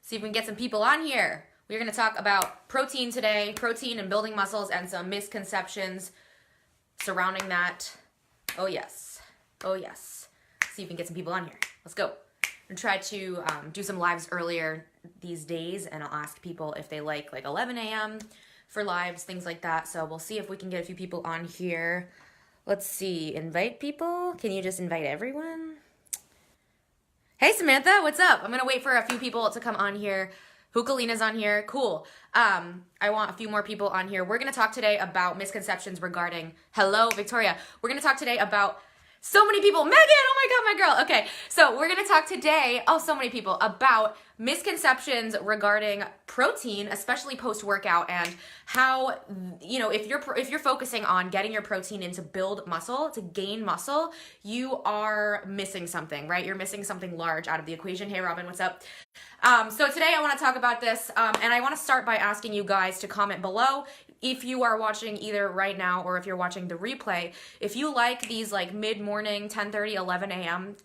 See if we can get some people on here. We're going to talk about protein today, protein and building muscles, and some misconceptions surrounding that. Oh, yes. Oh, yes. See if we can get some people on here. Let's go. I'm going to try to do some lives earlier these days, and I'll ask people if they like 11 a.m. for lives, things like that. So we'll see if we can get a few people on here. Let's see. Invite people? Can you just invite everyone? Hey, Samantha, what's up? I'm going to wait for a few people to come on here. Hukalina's on here. Cool. I want a few more people on here. We're going to talk today about misconceptions regarding... Hello, Victoria. We're going to talk today about... So many people. Megan, oh my God, my girl. Okay, so we're going to talk today, so many people, about misconceptions regarding protein, especially post-workout, and how, if you're focusing on getting your protein in to build muscle, to gain muscle, you are missing something, right? You're missing something large out of the equation. Hey, Robin, what's up? So today I want to talk about this, and I want to start by asking you guys to comment below if you are watching either right now or if you're watching the replay, if you like these mid-morning 10:30, 11 a.m.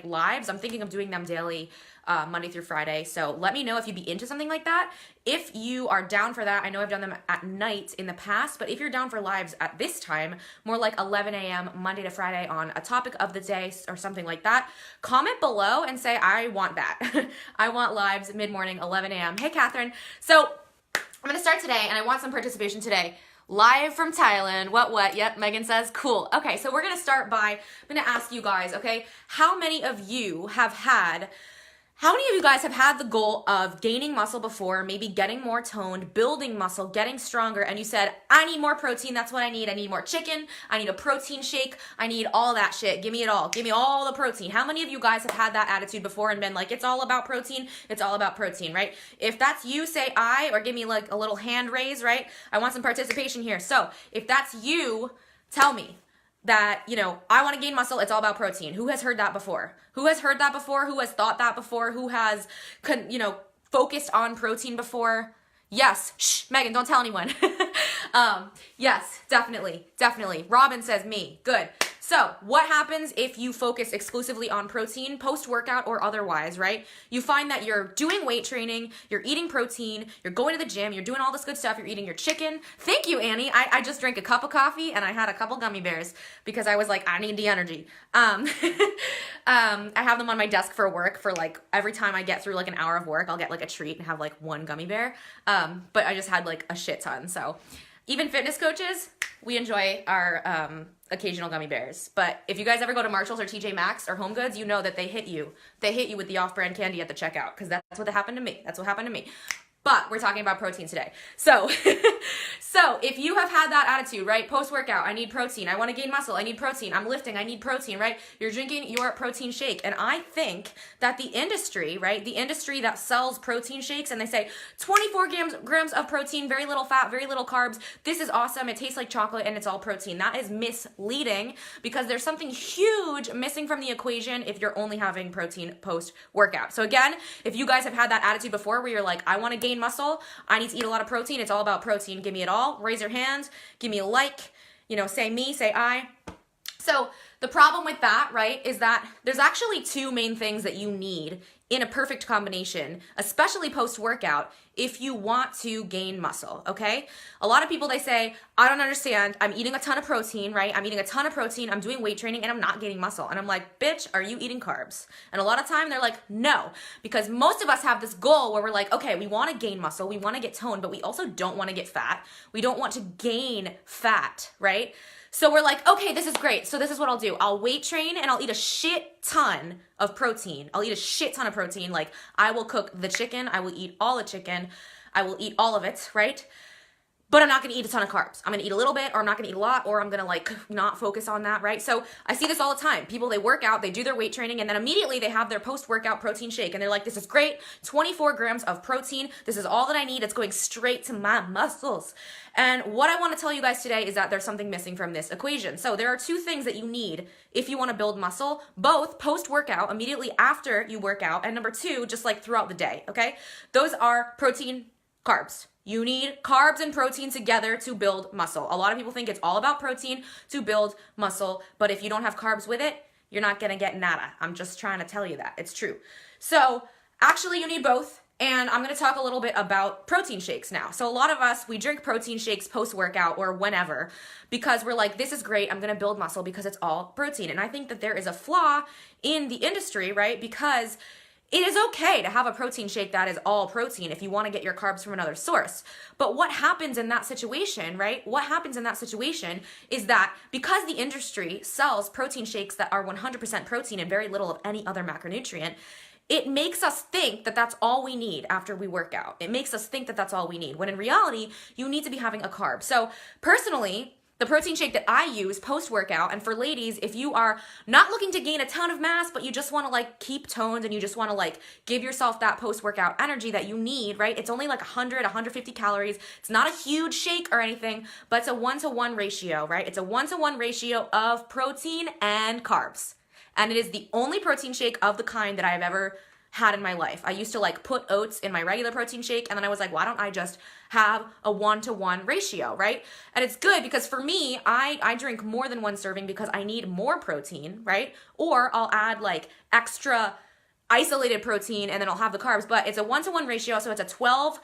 lives. I'm thinking of doing them daily, Monday through Friday. So let me know if you'd be into something like that. If you are down for that, I know I've done them at night in the past, but if you're down for lives at this time, more like 11 a.m. Monday to Friday on a topic of the day or something like that, comment below and say, I want that. I want lives mid-morning, 11 a.m. Hey, Catherine. So I'm going to start today, and I want some participation today. Live from Thailand. What? Yep, Megan says. Cool. Okay, so we're going to start by, I'm going to ask you guys, okay, how many of you guys have had the goal of gaining muscle before, maybe getting more toned, building muscle, getting stronger, and you said, I need more protein, that's what I need more chicken, I need a protein shake, I need all that shit, give me it all, give me all the protein. How many of you guys have had that attitude before and been like, it's all about protein, right? If that's you, say I, or give me a little hand raise, right? I want some participation here. So if that's you, tell me that, I want to gain muscle, it's all about protein. Who has heard that before? Who has heard that before? Who has thought that before? Who has, focused on protein before? Yes. Shh, Megan, don't tell anyone. Yes, definitely. Robin says me. Good. So what happens if you focus exclusively on protein, post-workout or otherwise, right? You find that you're doing weight training, you're eating protein, you're going to the gym, you're doing all this good stuff, you're eating your chicken. Thank you, Annie. I just drank a cup of coffee and I had a couple gummy bears because I was like, I need the energy. I have them on my desk for work for every time I get through an hour of work, I'll get a treat and have one gummy bear. But I just had a shit ton. So even fitness coaches, we enjoy our occasional gummy bears. But if you guys ever go to Marshalls or TJ Maxx or Home Goods, you know that they hit you. They hit you with the off-brand candy at the checkout because that's what happened to me. But we're talking about protein today. So, so if you have had that attitude, right? Post-workout, I need protein. I want to gain muscle. I need protein. I'm lifting. I need protein, right? You're drinking your protein shake. And I think that the industry, right? The industry that sells protein shakes and they say 24 grams of protein, very little fat, very little carbs. This is awesome. It tastes like chocolate and it's all protein. That is misleading because there's something huge missing from the equation if you're only having protein post-workout. So again, if you guys have had that attitude before where you're like, I want to gain muscle, I need to eat a lot of protein, it's all about protein, give me it all, raise your hand, give me a like, say me, say I. So the problem with that, right, is that there's actually two main things that you need in a perfect combination, especially post-workout, if you want to gain muscle, okay? A lot of people, they say, I don't understand, I'm eating a ton of protein, right? I'm eating a ton of protein, I'm doing weight training, and I'm not gaining muscle. And I'm like, bitch, are you eating carbs? And a lot of time, they're like, no. Because most of us have this goal where we're like, okay, we want to gain muscle, we want to get toned, but we also don't want to get fat. We don't want to gain fat, right? So we're like, okay, this is great. So this is what I'll do. I'll weight train and I'll eat a shit ton of protein. I'll eat a shit ton of protein. I will cook the chicken. I will eat all the chicken. I will eat all of it, right? But I'm not going to eat a ton of carbs. I'm going to eat a little bit, or I'm not going to eat a lot, or I'm going to not focus on that, right? So I see this all the time. People, they work out, they do their weight training, and then immediately they have their post-workout protein shake, and they're like, this is great, 24 grams of protein. This is all that I need. It's going straight to my muscles. And what I want to tell you guys today is that there's something missing from this equation. So there are two things that you need if you want to build muscle, both post-workout, immediately after you work out, and number two, just throughout the day, okay? Those are protein, carbs. You need carbs and protein together to build muscle. A lot of people think it's all about protein to build muscle, but if you don't have carbs with it, you're not gonna get nada. I'm just trying to tell you that. It's true. So actually you need both. And I'm going to talk a little bit about protein shakes now. So a lot of us, we drink protein shakes post-workout or whenever because we're like, this is great, I'm going to build muscle because it's all protein. And I think that there is a flaw in the industry, right? Because it is okay to have a protein shake that is all protein if you want to get your carbs from another source. But what happens in that situation, right? What happens in that situation is that because the industry sells protein shakes that are 100% protein and very little of any other macronutrient, it makes us think that that's all we need after we work out. It makes us think that that's all we need, when in reality, you need to be having a carb. So personally, the protein shake that I use post-workout, and for ladies, if you are not looking to gain a ton of mass, but you just want to like keep toned and you just want to like give yourself that post-workout energy that you need, right? It's only like 100, 150 calories. It's not a huge shake or anything, but it's a 1-to-1 ratio, right? It's a 1-to-1 ratio of protein and carbs. And it is the only protein shake of the kind that I've ever had in my life. I used to like put oats in my regular protein shake, and then I was like, why don't I just have a 1-to-1 ratio, right? And it's good because for me, I drink more than one serving because I need more protein, right? Or I'll add like extra isolated protein and then I'll have the carbs, but it's a 1-to-1 ratio, so it's a 12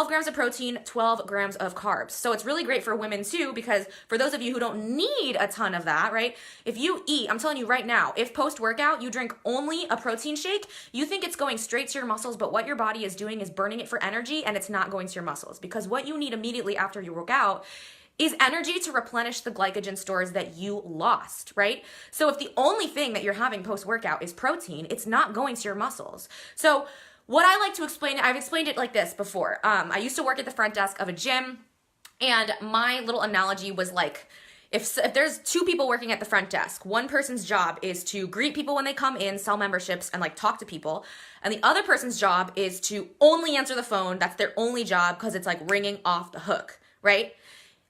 grams of protein, 12 grams of carbs. So it's really great for women too, because for those of you who don't need a ton of that, right? If you eat, I'm telling you right now, if post-workout you drink only a protein shake, you think it's going straight to your muscles, but what your body is doing is burning it for energy, and it's not going to your muscles, because what you need immediately after you work out is energy to replenish the glycogen stores that you lost, right? So if the only thing that you're having post-workout is protein, it's not going to your muscles. So what I like to explain, I've explained it like this before. I used to work at the front desk of a gym, and my little analogy was like, if there's two people working at the front desk, one person's job is to greet people when they come in, sell memberships, and like talk to people, and the other person's job is to only answer the phone. That's their only job because it's like ringing off the hook, right?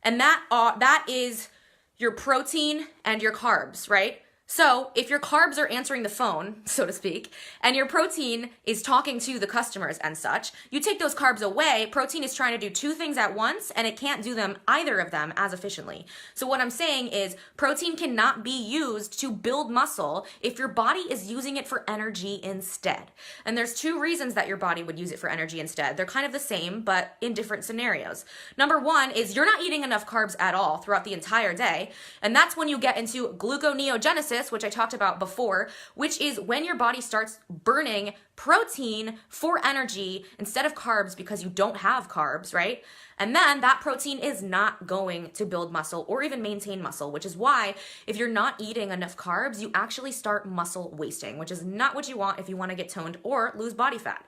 And that is your protein and your carbs, right? So if your carbs are answering the phone, so to speak, and your protein is talking to the customers and such, you take those carbs away, protein is trying to do two things at once, and it can't do them, either of them, as efficiently. So what I'm saying is protein cannot be used to build muscle if your body is using it for energy instead. And there's two reasons that your body would use it for energy instead. They're kind of the same, but in different scenarios. Number one is you're not eating enough carbs at all throughout the entire day, and that's when you get into gluconeogenesis, which I talked about before, which is when your body starts burning protein for energy instead of carbs because you don't have carbs, right? And then that protein is not going to build muscle or even maintain muscle, which is why if you're not eating enough carbs, you actually start muscle wasting, which is not what you want if you want to get toned or lose body fat.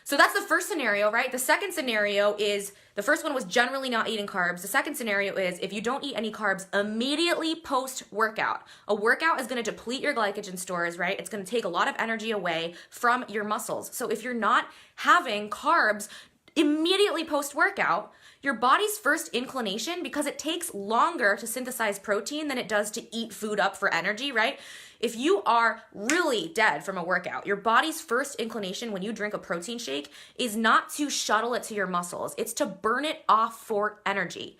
So that's the first scenario, right? The second scenario is, the first one was generally not eating carbs. The second scenario is if you don't eat any carbs immediately post-workout. A workout is going to deplete your glycogen stores, right? It's going to take a lot of energy away from your muscles. So if you're not having carbs immediately post-workout, your body's first inclination, because it takes longer to synthesize protein than it does to eat food up for energy, right? If you are really dead from a workout, your body's first inclination when you drink a protein shake is not to shuttle it to your muscles. It's to burn it off for energy.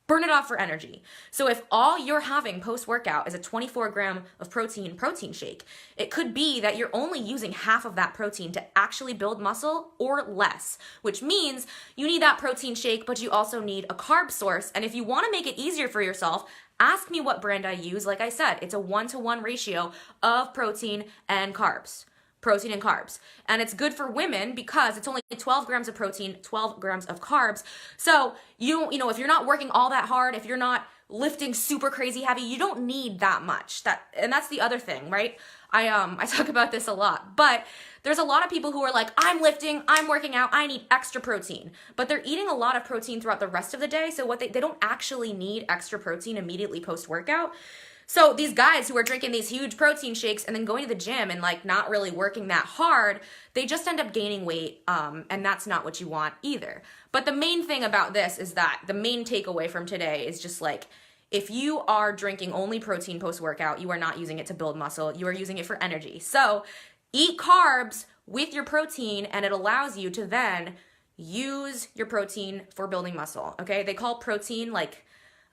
Burn it off for energy. So if all you're having post-workout is a 24 gram of protein shake, it could be that you're only using half of that protein to actually build muscle or less, which means you need that protein shake, but you also need a carb source. And if you want to make it easier for yourself, ask me what brand I use. Like I said, it's a 1-to-1 ratio of protein and carbs. Protein and carbs. And it's good for women because it's only 12 grams of protein, 12 grams of carbs. So you know, if you're not working all that hard, if you're not lifting super crazy heavy, you don't need that much. And that's the other thing, right? I talk about this a lot, but there's a lot of people who are like, I'm lifting, I'm working out, I need extra protein, but they're eating a lot of protein throughout the rest of the day. So they don't actually need extra protein immediately post-workout. So these guys who are drinking these huge protein shakes and then going to the gym and like not really working that hard, they just end up gaining weight, and that's not what you want either. But the main thing about this is that the main takeaway from today is just like, if you are drinking only protein post-workout, you are not using it to build muscle, you are using it for energy. So eat carbs with your protein, and it allows you to then use your protein for building muscle, okay? They call protein like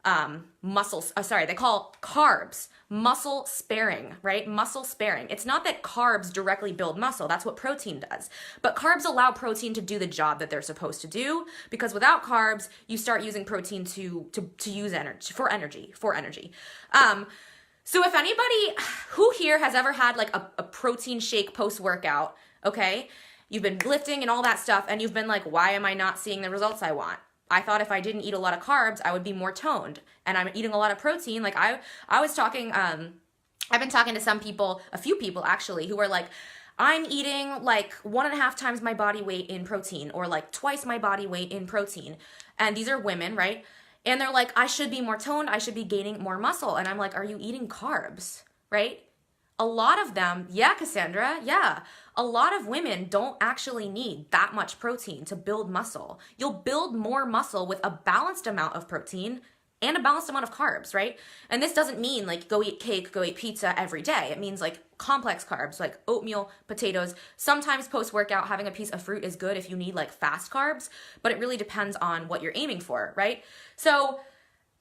they call carbs muscle sparing, right? Muscle sparing. It's not that carbs directly build muscle. That's what protein does. But carbs allow protein to do the job that they're supposed to do, because without carbs, you start using protein to use energy for energy. So if anybody who here has ever had like a protein shake post-workout, okay, you've been lifting and all that stuff, and you've been like, why am I not seeing the results I want? I thought if I didn't eat a lot of carbs, I would be more toned. And I'm eating a lot of protein. Like I was talking, I've been talking to some people, a few people actually, who are like, I'm eating like 1.5 times my body weight in protein, or like twice my body weight in protein. And these are women, right? And they're like, I should be more toned. I should be gaining more muscle. And I'm like, are you eating carbs, right? A lot of them, yeah, Cassandra, yeah. A lot of women don't actually need that much protein to build muscle. You'll build more muscle with a balanced amount of protein and a balanced amount of carbs, right? And this doesn't mean like go eat cake, go eat pizza every day. It means like complex carbs, like oatmeal, potatoes. Sometimes post-workout, having a piece of fruit is good if you need like fast carbs, but it really depends on what you're aiming for, right? So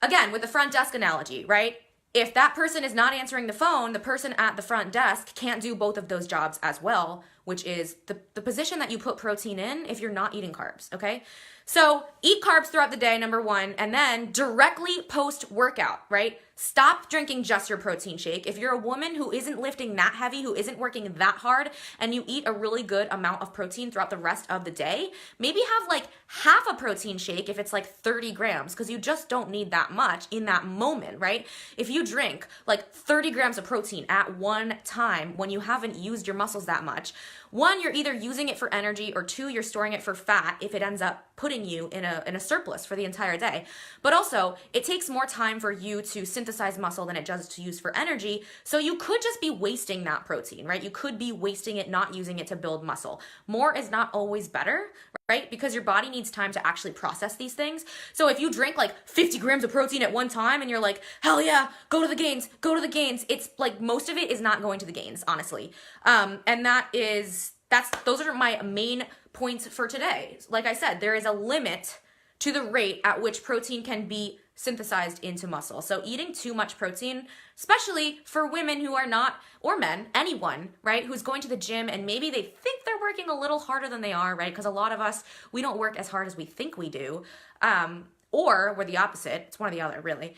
again, with the front desk analogy, right? If that person is not answering the phone, the person at the front desk can't do both of those jobs as well, which is the position that you put protein in if you're not eating carbs, okay? So eat carbs throughout the day, number one, and then directly post-workout, right? Stop drinking just your protein shake. If you're a woman who isn't lifting that heavy, who isn't working that hard, and you eat a really good amount of protein throughout the rest of the day, maybe have like half a protein shake if it's like 30 grams, because you just don't need that much in that moment, right? If you drink like 30 grams of protein at one time when you haven't used your muscles that much, one, you're either using it for energy, or two, you're storing it for fat if it ends up putting you in a surplus for the entire day. But also, it takes more time for you to synthesize muscle than it does to use for energy, so you could just be wasting that protein, right? You could be wasting it, not using it to build muscle. More is not always better, right? Because your body needs time to actually process these things. So if you drink like 50 grams of protein at one time and you're like, hell yeah, go to the gains, it's like most of it is not going to the gains, honestly. And those are my main points for today. Like I said, there is a limit to the rate at which protein can be synthesized into muscle. So eating too much protein, especially for women who are not, or men, anyone, right, who's going to the gym and maybe they think they're working a little harder than they are, right? Because a lot of us, we don't work as hard as we think we do. Or we're the opposite. It's one or the other, really.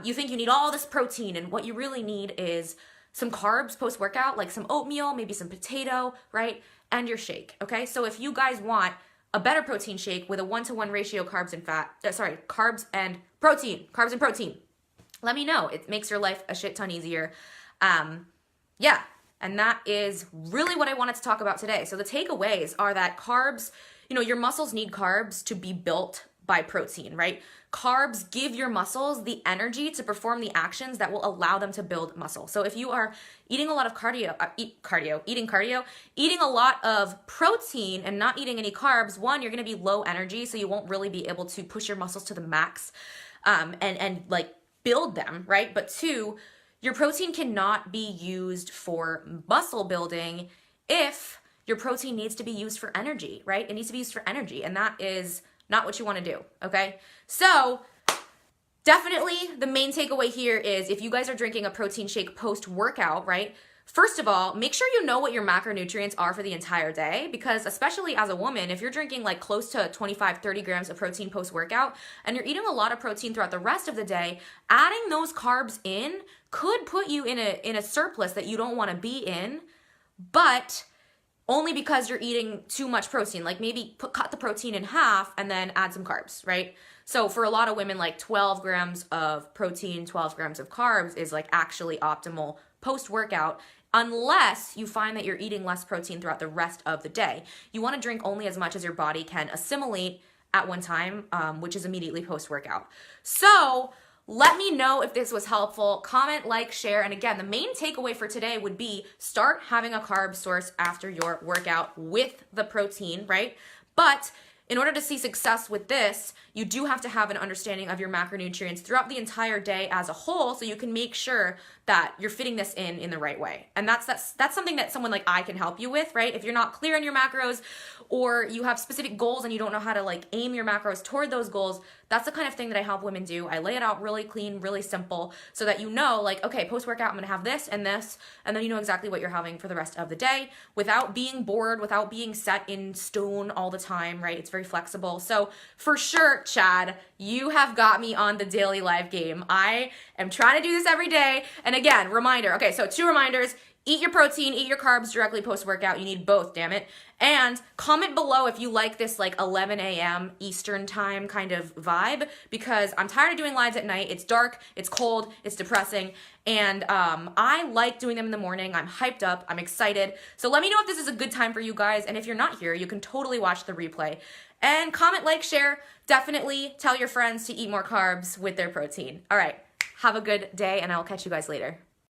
You think you need all this protein, and what you really need is some carbs post-workout, like some oatmeal, maybe some potato, right? And your shake, okay? So if you guys want a better protein shake with a 1-to-1 ratio carbs and protein, let me know. It makes your life a shit ton easier. Yeah, and that is really what I wanted to talk about today. So the takeaways are that carbs, your muscles need carbs to be built by protein, right? Carbs give your muscles the energy to perform the actions that will allow them to build muscle. So if you are eating a lot of eating a lot of protein and not eating any carbs, one, you're going to be low energy, so you won't really be able to push your muscles to the max, and like build them, right? But two, your protein cannot be used for muscle building if your protein needs to be used for energy, right? It needs to be used for energy, and that is not what you want to do, okay? So definitely the main takeaway here is if you guys are drinking a protein shake post-workout, right? First of all, make sure you know what your macronutrients are for the entire day, because especially as a woman, if you're drinking like close to 25, 30 grams of protein post-workout and you're eating a lot of protein throughout the rest of the day, adding those carbs in could put you in a surplus that you don't want to be in, but only because you're eating too much protein. Like maybe cut the protein in half and then add some carbs, right? So for a lot of women, like 12 grams of protein, 12 grams of carbs is like actually optimal post-workout, unless you find that you're eating less protein throughout the rest of the day. You want to drink only as much as your body can assimilate at one time, which is immediately post-workout. So let me know if this was helpful. Comment, like, share. And again, the main takeaway for today would be start having a carb source after your workout with the protein, right? But in order to see success with this, you do have to have an understanding of your macronutrients throughout the entire day as a whole, so you can make sure that you're fitting this in the right way. And that's something that someone like I can help you with, right? If you're not clear on your macros, or you have specific goals and you don't know how to like aim your macros toward those goals, that's the kind of thing that I help women do. I lay it out really clean, really simple, so that you know, like, okay, post-workout, I'm gonna have this, and then you know exactly what you're having for the rest of the day without being bored, without being set in stone all the time, right? It's very flexible. So for sure, Chad, you have got me on the daily live game. I am trying to do this every day. And again, reminder, okay, so 2 reminders. Eat your protein, eat your carbs directly post-workout. You need both, damn it. And comment below if you like this like 11 a.m. Eastern time kind of vibe, because I'm tired of doing lives at night. It's dark, it's cold, it's depressing, and I like doing them in the morning. I'm hyped up, I'm excited. So let me know if this is a good time for you guys, and if you're not here, you can totally watch the replay. And comment, like, share. Definitely tell your friends to eat more carbs with their protein. All right, have a good day, and I'll catch you guys later.